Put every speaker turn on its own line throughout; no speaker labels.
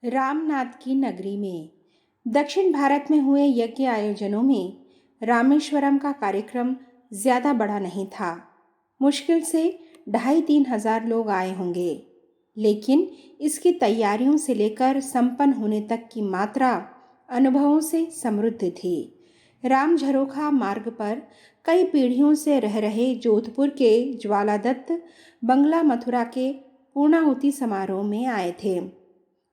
रामनाथ की नगरी में दक्षिण भारत में हुए यज्ञ आयोजनों में रामेश्वरम का कार्यक्रम ज्यादा बड़ा नहीं था। मुश्किल से 2,500-3,000 लोग आए होंगे, लेकिन इसकी तैयारियों से लेकर संपन्न होने तक की मात्रा अनुभवों से समृद्ध थी। राम झरोखा मार्ग पर कई पीढ़ियों से रह रहे जोधपुर के ज्वालादत्त बंगला मथुरा के पूर्णाहुति समारोह में आए थे।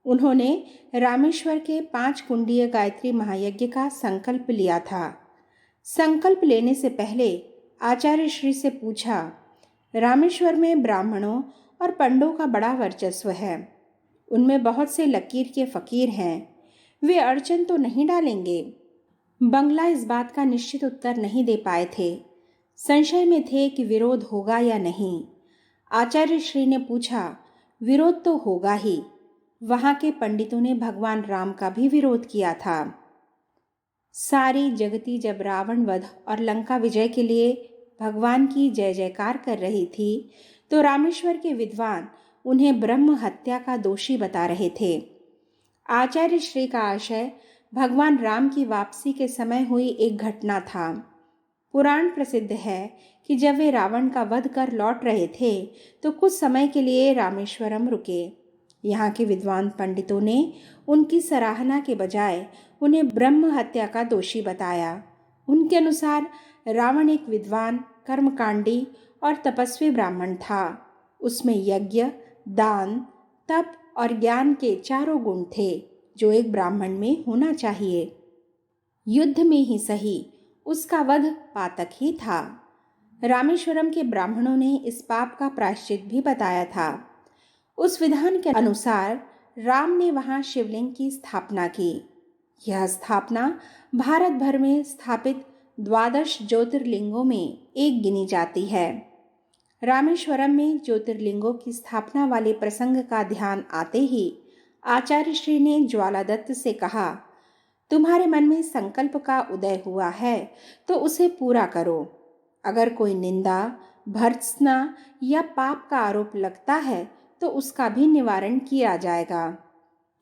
उन्होंने रामेश्वर के 5 कुंडीय गायत्री महायज्ञ का संकल्प लिया था। संकल्प लेने से पहले आचार्य श्री से पूछा, रामेश्वर में ब्राह्मणों और पंडों का बड़ा वर्चस्व है। उनमें बहुत से लकीर के फकीर हैं। वे अड़चन तो नहीं डालेंगे? बंगला इस बात का निश्चित उत्तर नहीं दे पाए थे। संशय में थे कि विरोध होगा या नहीं। आचार्य श्री ने पूछा, विरोध तो होगा ही। वहां के पंडितों ने भगवान राम का भी विरोध किया था। सारी जगती जब रावण वध और लंका विजय के लिए भगवान की जय जयकार कर रही थी, तो रामेश्वर के विद्वान उन्हें ब्रह्म हत्या का दोषी बता रहे थे। आचार्य श्री का आशय भगवान राम की वापसी के समय हुई एक घटना था। पुराण प्रसिद्ध है कि जब वे रावण का वध कर लौट रहे थे तो कुछ समय के लिए रामेश्वरम रुके। यहाँ के विद्वान पंडितों ने उनकी सराहना के बजाय उन्हें ब्रह्म हत्या का दोषी बताया। उनके अनुसार रावण एक विद्वान, कर्मकांडी और तपस्वी ब्राह्मण था। उसमें यज्ञ, दान, तप और ज्ञान के चारों गुण थे जो एक ब्राह्मण में होना चाहिए। युद्ध में ही सही, उसका वध पातक ही था। रामेश्वरम के ब्राह्मणों ने इस पाप का प्रायश्चित भी बताया था। उस विधान के अनुसार राम ने वहां शिवलिंग की स्थापना की। यह स्थापना भारत भर में स्थापित 12 ज्योतिर्लिंगों में एक गिनी जाती है। रामेश्वरम में ज्योतिर्लिंगों की स्थापना वाले प्रसंग का ध्यान आते ही आचार्य श्री ने ज्वालादत्त से कहा, तुम्हारे मन में संकल्प का उदय हुआ है तो उसे पूरा करो। अगर कोई निंदा, भर्त्सना या पाप का आरोप लगता है तो उसका भी निवारण किया जाएगा।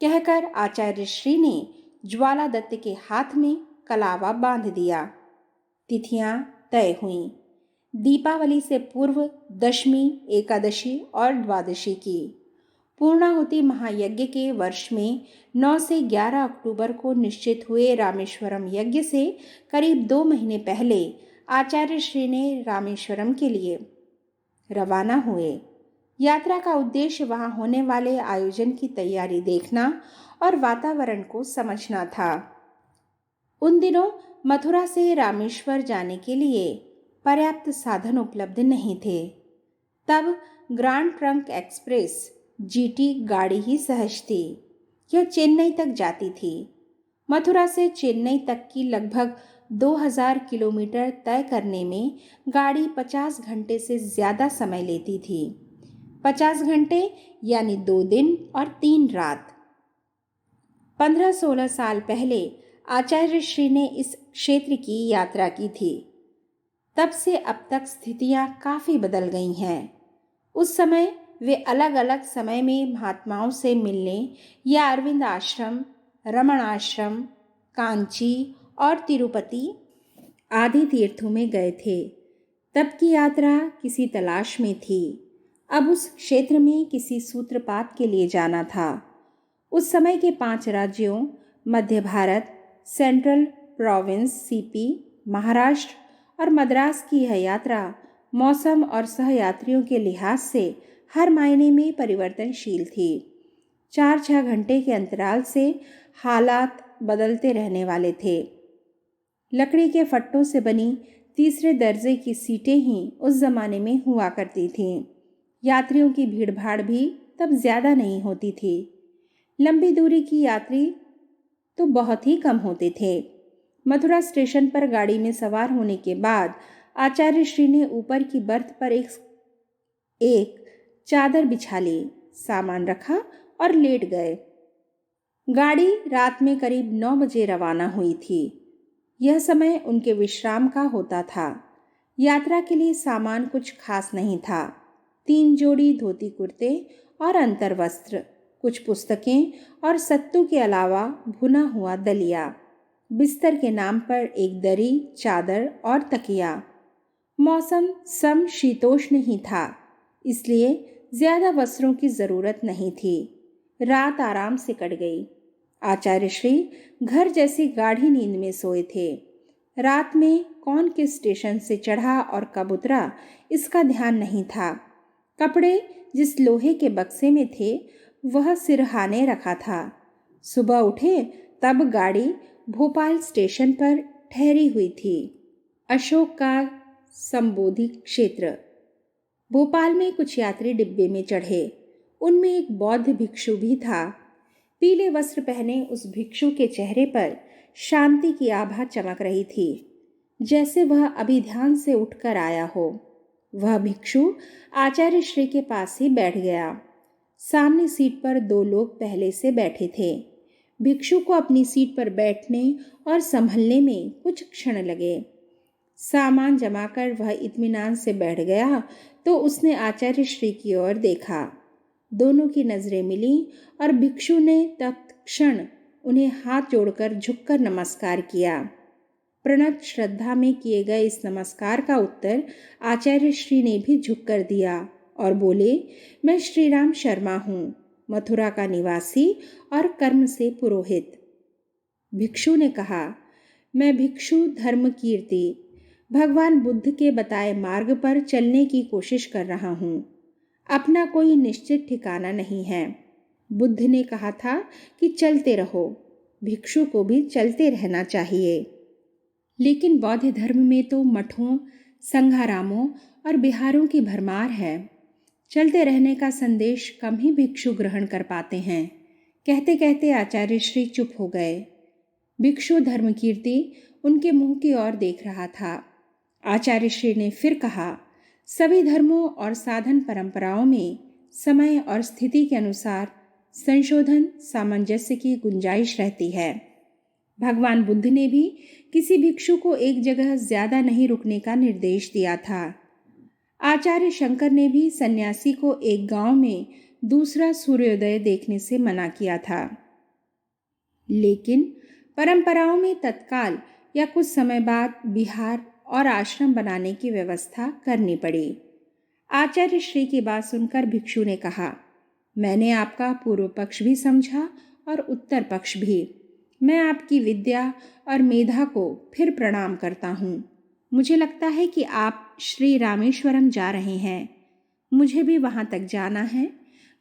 कहकर आचार्य श्री ने ज्वालादत्त के हाथ में कलावा बांध दिया। तिथियां तय हुईं। दीपावली से पूर्व दशमी, एकादशी और द्वादशी की। पूर्णाहुति महायज्ञ के वर्ष में 9 से 11 अक्टूबर को निश्चित हुए रामेश्वरम यज्ञ से करीब 2 महीने पहले आचार्य श्री ने रामेश्वरम के लिए रवाना हुए। यात्रा का उद्देश्य वहां होने वाले आयोजन की तैयारी देखना और वातावरण को समझना था। उन दिनों मथुरा से रामेश्वर जाने के लिए पर्याप्त साधन उपलब्ध नहीं थे। तब ग्रांड ट्रंक एक्सप्रेस जीटी गाड़ी ही सहज थी। यह चेन्नई तक जाती थी। मथुरा से चेन्नई तक की लगभग 2000 किलोमीटर तय करने में गाड़ी 50 घंटे से ज्यादा समय लेती थी। 50 घंटे यानी 2 दिन और 3 रात। 15-16 साल पहले आचार्य श्री ने इस क्षेत्र की यात्रा की थी। तब से अब तक स्थितियां काफी बदल गई हैं। उस समय वे अलग अलग समय में महात्माओं से मिलने या अरविंद आश्रम, रमण आश्रम, कांची और तिरुपति आदि तीर्थों में गए थे। तब की यात्रा किसी तलाश में थी। अब उस क्षेत्र में किसी सूत्रपात के लिए जाना था। उस समय के 5 राज्यों Madhya Bharat, central province CP, Maharashtra और मद्रास की यह यात्रा मौसम और सहयात्रियों के लिहाज से हर मायने में परिवर्तनशील थी। 4-6 घंटे के अंतराल से हालात बदलते रहने वाले थे। लकड़ी के फट्टों से बनी तीसरे दर्जे की सीटें ही उस जमाने में हुआ करती थीं। यात्रियों की भीड़भाड़ भी तब ज्यादा नहीं होती थी। लंबी दूरी की यात्री तो बहुत ही कम होते थे। मथुरा स्टेशन पर गाड़ी में सवार होने के बाद आचार्य श्री ने ऊपर की बर्थ पर एक चादर बिछा ली, सामान रखा और लेट गए। गाड़ी रात में करीब 9 बजे रवाना हुई थी। यह समय उनके विश्राम का होता था। यात्रा के लिए सामान कुछ खास नहीं था। 3 जोड़ी धोती कुर्ते और अंतर वस्त्र, कुछ पुस्तकें और सत्तू के अलावा भुना हुआ दलिया। बिस्तर के नाम पर एक दरी, चादर और तकिया। मौसम समशीतोष्ण ही था, इसलिए ज्यादा वस्त्रों की जरूरत नहीं थी। रात आराम से कट गई। आचार्य श्री घर जैसी गाढ़ी नींद में सोए थे। रात में कौन किस स्टेशन से चढ़ा और कब उतरा, इसका ध्यान नहीं था। कपड़े जिस लोहे के बक्से में थे वह सिरहाने रखा था। सुबह उठे तब गाड़ी भोपाल स्टेशन पर ठहरी हुई थी। अशोक का संबोधि क्षेत्र। भोपाल में कुछ यात्री डिब्बे में चढ़े। उनमें एक बौद्ध भिक्षु भी था। पीले वस्त्र पहने उस भिक्षु के चेहरे पर शांति की आभा चमक रही थी, जैसे वह अभी ध्यान से उठकर आया हो। वह भिक्षु आचार्य श्री के पास ही बैठ गया। सामने सीट पर दो लोग पहले से बैठे थे। भिक्षु को अपनी सीट पर बैठने और संभलने में कुछ क्षण लगे। सामान जमाकर वह इत्मीनान से बैठ गया तो उसने आचार्य श्री की ओर देखा। दोनों की नजरें मिली और भिक्षु ने तत्क्षण उन्हें हाथ जोड़कर झुककर नमस्कार किया। प्रणत श्रद्धा में किए गए इस नमस्कार का उत्तर आचार्य श्री ने भी झुककर दिया और बोले, मैं श्री राम शर्मा हूँ, मथुरा का निवासी और कर्म से पुरोहित। भिक्षु ने कहा, मैं भिक्षु धर्मकीर्ति भगवान बुद्ध के बताए मार्ग पर चलने की कोशिश कर रहा हूँ। अपना कोई निश्चित ठिकाना नहीं है। बुद्ध ने कहा था कि चलते रहो, भिक्षु को भी चलते रहना चाहिए। लेकिन बौद्ध धर्म में तो मठों, संघारामों और बिहारों की भरमार है। चलते रहने का संदेश कम ही भिक्षु ग्रहण कर पाते हैं। कहते कहते आचार्य श्री चुप हो गए। भिक्षु धर्मकीर्ति उनके मुंह की ओर देख रहा था। आचार्य श्री ने फिर कहा, सभी धर्मों और साधन परंपराओं में समय और स्थिति के अनुसार संशोधन, सामंजस्य की गुंजाइश रहती है। भगवान बुद्ध ने भी किसी भिक्षु को एक जगह ज्यादा नहीं रुकने का निर्देश दिया था। आचार्य शंकर ने भी सन्यासी को एक गांव में दूसरा सूर्योदय देखने से मना किया था। लेकिन परंपराओं में तत्काल या कुछ समय बाद विहार और आश्रम बनाने की व्यवस्था करनी पड़ी। आचार्य श्री की बात सुनकर भिक्षु ने कहा, मैंने आपका पूर्व पक्ष भी समझा और उत्तर पक्ष भी। मैं आपकी विद्या और मेधा को फिर प्रणाम करता हूँ। मुझे लगता है कि आप श्री रामेश्वरम जा रहे हैं। मुझे भी वहाँ तक जाना है।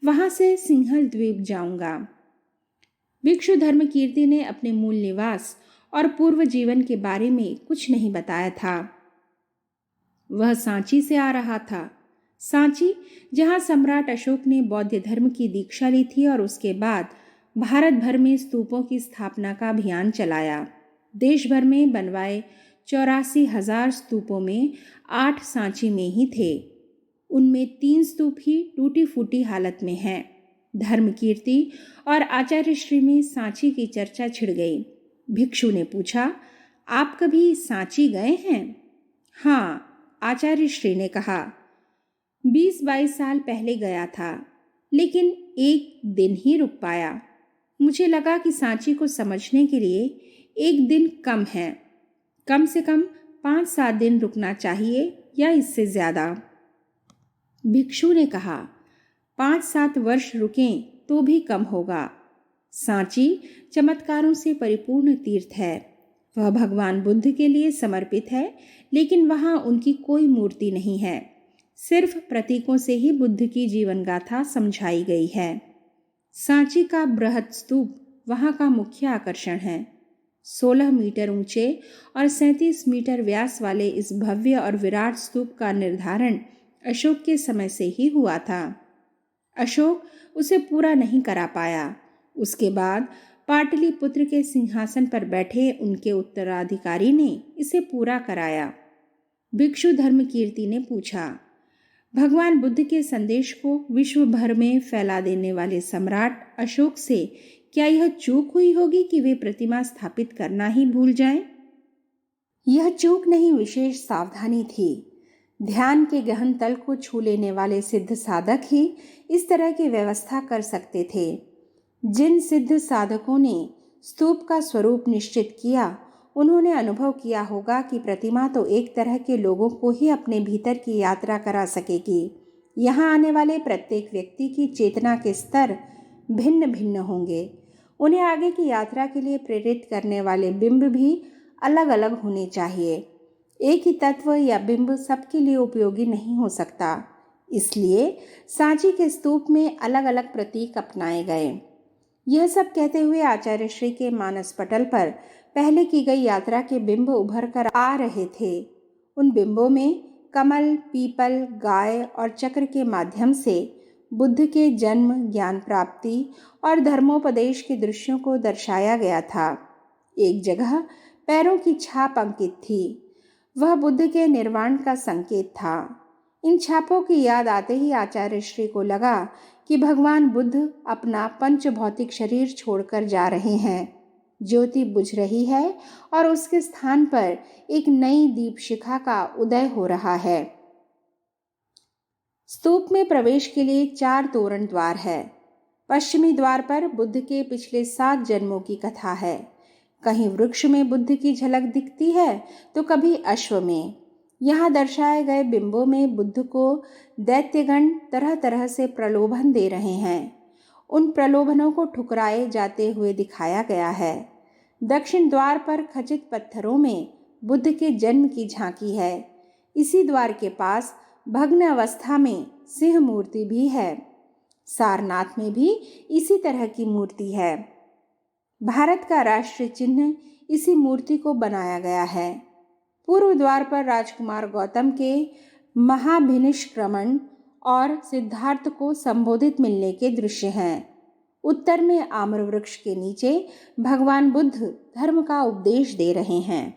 वहाँ से सिंहल द्वीप जाऊँगा। भिक्षु धर्मकीर्ति ने अपने मूल निवास और पूर्व जीवन के बारे में कुछ नहीं बताया था। वह सांची से आ रहा था। सांची, जहाँ सम्राट अशोक ने बौद्ध धर्म की दीक्षा ली थी और उसके बाद भारत भर में स्तूपों की स्थापना का अभियान चलाया। देश भर में बनवाए 84,000 स्तूपों में 8 सांची में ही थे। उनमें 3 स्तूप ही टूटी फूटी हालत में हैं। धर्मकीर्ति और आचार्य श्री में सांची की चर्चा छिड़ गई। भिक्षु ने पूछा, आप कभी सांची गए हैं? हाँ, आचार्य श्री ने कहा, 20-22 साल पहले गया था, लेकिन एक दिन ही रुक पाया। मुझे लगा कि सांची को समझने के लिए एक दिन कम है। कम से कम 5-7 दिन रुकना चाहिए या इससे ज्यादा। भिक्षु ने कहा, 5-7 वर्ष रुकें तो भी कम होगा। सांची चमत्कारों से परिपूर्ण तीर्थ है। वह भगवान बुद्ध के लिए समर्पित है, लेकिन वहाँ उनकी कोई मूर्ति नहीं है। सिर्फ प्रतीकों से ही बुद्ध की जीवन गाथा समझाई गई है। सांची का बृहद स्तूप वहाँ का मुख्य आकर्षण है। 16 मीटर ऊंचे और 37 मीटर व्यास वाले इस भव्य और विराट स्तूप का निर्धारण अशोक के समय से ही हुआ था। अशोक उसे पूरा नहीं करा पाया। उसके बाद पाटलिपुत्र के सिंहासन पर बैठे उनके उत्तराधिकारी ने इसे पूरा कराया। भिक्षु धर्मकीर्ति ने पूछा, भगवान बुद्ध के संदेश को विश्व भर में फैला देने वाले सम्राट अशोक से क्या यह चूक हुई होगी कि वे प्रतिमा स्थापित करना ही भूल जाएं? यह चूक नहीं, विशेष सावधानी थी। ध्यान के गहन तल को छू लेने वाले सिद्ध साधक ही इस तरह की व्यवस्था कर सकते थे। जिन सिद्ध साधकों ने स्तूप का स्वरूप निश्चित किया, उन्होंने अनुभव किया होगा कि प्रतिमा तो एक तरह के लोगों को ही अपने भीतर की यात्रा करा सकेगी। यहाँ आने वाले प्रत्येक व्यक्ति की चेतना के स्तर भिन्न भिन्न होंगे। उन्हें आगे की यात्रा के लिए प्रेरित करने वाले बिंब भी अलग अलग होने चाहिए। एक ही तत्व या बिंब सबके लिए उपयोगी नहीं हो सकता। इसलिए सांची के स्तूप में अलग अलग प्रतीक अपनाए गए। यह सब कहते हुए आचार्य श्री के मानस पटल पर पहले की गई यात्रा के बिंब उभर कर आ रहे थे। उन बिंबों में कमल, पीपल, गाय और चक्र के माध्यम से बुद्ध के जन्म, ज्ञान प्राप्ति और धर्मोपदेश के दृश्यों को दर्शाया गया था। एक जगह पैरों की छाप अंकित थी। वह बुद्ध के निर्वाण का संकेत था। इन छापों की याद आते ही आचार्य श्री को लगा कि भगवान बुद्ध अपना पंच भौतिक शरीर छोड़कर जा रहे हैं। ज्योति बुझ रही है और उसके स्थान पर एक नई दीप शिखा का उदय हो रहा है। स्तूप में प्रवेश के लिए 4 तोरण द्वार है। पश्चिमी द्वार पर बुद्ध के पिछले 7 जन्मों की कथा है। कहीं वृक्ष में बुद्ध की झलक दिखती है तो कभी अश्व में। यहाँ दर्शाए गए बिंबों में बुद्ध को दैत्यगण तरह तरह से प्रलोभन दे रहे हैं। उन प्रलोभनों को ठुकराए जाते हुए दिखाया गया है। दक्षिण द्वार पर खचित पत्थरों में बुद्ध के जन्म की झांकी है। इसी द्वार के पास भग्न अवस्था में सिंह मूर्ति भी है। सारनाथ में भी इसी तरह की मूर्ति है। भारत का राष्ट्रीय चिन्ह इसी मूर्ति को बनाया गया है। पूर्व द्वार पर राजकुमार गौतम के महाभिनिष्क्रमण और सिद्धार्थ को संबोधित मिलने के दृश्य हैं। उत्तर में आम्र वृक्ष के नीचे भगवान बुद्ध धर्म का उपदेश दे रहे हैं।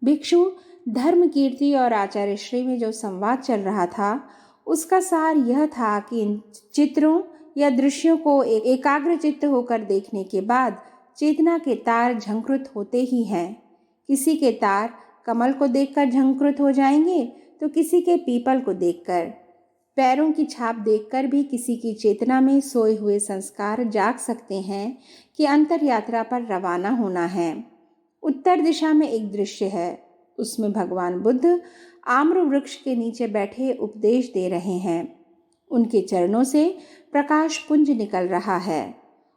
भिक्षु धर्म कीर्ति और आचार्य श्री में जो संवाद चल रहा था, उसका सार यह था कि इन चित्रों या दृश्यों को एकाग्र चित्त होकर देखने के बाद चेतना के तार झंकृत होते ही हैं। किसी के तार कमल को देखकर झंकृत हो जाएंगे तो किसी के पीपल को देखकर। पैरों की छाप देखकर भी किसी की चेतना में सोए हुए संस्कार जाग सकते हैं कि अंतर यात्रा पर रवाना होना है। उत्तर दिशा में एक दृश्य है। उसमें भगवान बुद्ध आम्र वृक्ष के नीचे बैठे उपदेश दे रहे हैं। उनके चरणों से प्रकाश पुंज निकल रहा है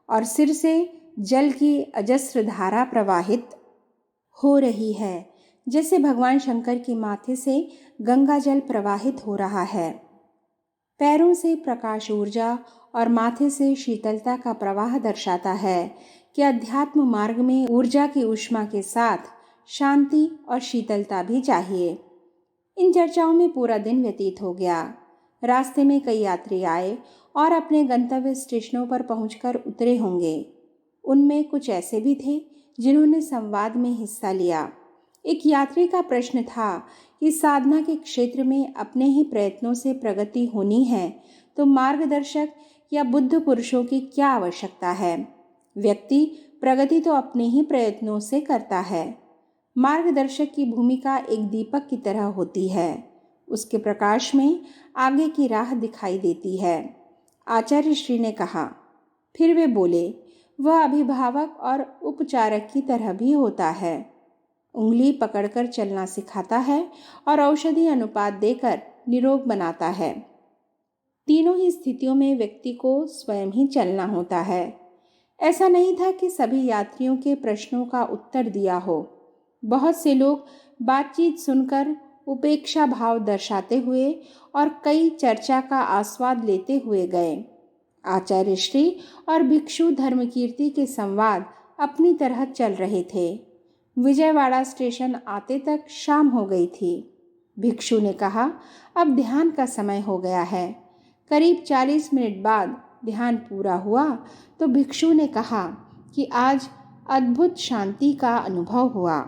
और सिर से जल की अजस्र धारा प्रवाहित हो रही है, जैसे भगवान शंकर के माथे से गंगा जल प्रवाहित हो रहा है। पैरों से प्रकाश ऊर्जा और माथे से शीतलता का प्रवाह दर्शाता है कि अध्यात्म मार्ग में ऊर्जा की ऊष्मा के साथ शांति और शीतलता भी चाहिए। इन चर्चाओं में पूरा दिन व्यतीत हो गया। रास्ते में कई यात्री आए और अपने गंतव्य स्टेशनों पर पहुंचकर उतरे होंगे। उनमें कुछ ऐसे भी थे जिन्होंने संवाद में हिस्सा लिया। एक यात्री का प्रश्न था कि साधना के क्षेत्र में अपने ही प्रयत्नों से प्रगति होनी है तो मार्गदर्शक या बुद्ध पुरुषों की क्या आवश्यकता है। व्यक्ति प्रगति तो अपने ही प्रयत्नों से करता है। मार्गदर्शक की भूमिका एक दीपक की तरह होती है। उसके प्रकाश में आगे की राह दिखाई देती है। आचार्य श्री ने कहा। फिर वे बोले, वह अभिभावक और उपचारक की तरह भी होता है। उंगली पकड़कर चलना सिखाता है और औषधि अनुपात देकर निरोग बनाता है। तीनों ही स्थितियों में व्यक्ति को स्वयं ही चलना होता है। ऐसा नहीं था कि सभी यात्रियों के प्रश्नों का उत्तर दिया हो। बहुत से लोग बातचीत सुनकर उपेक्षा भाव दर्शाते हुए और कई चर्चा का आस्वाद लेते हुए गए। आचार्य श्री और भिक्षु धर्मकीर्ति के संवाद अपनी तरह चल रहे थे। विजयवाड़ा स्टेशन आते तक शाम हो गई थी। भिक्षु ने कहा, अब ध्यान का समय हो गया है। करीब 40 मिनट बाद ध्यान पूरा हुआ तो भिक्षु ने कहा कि आज अद्भुत शांति का अनुभव हुआ।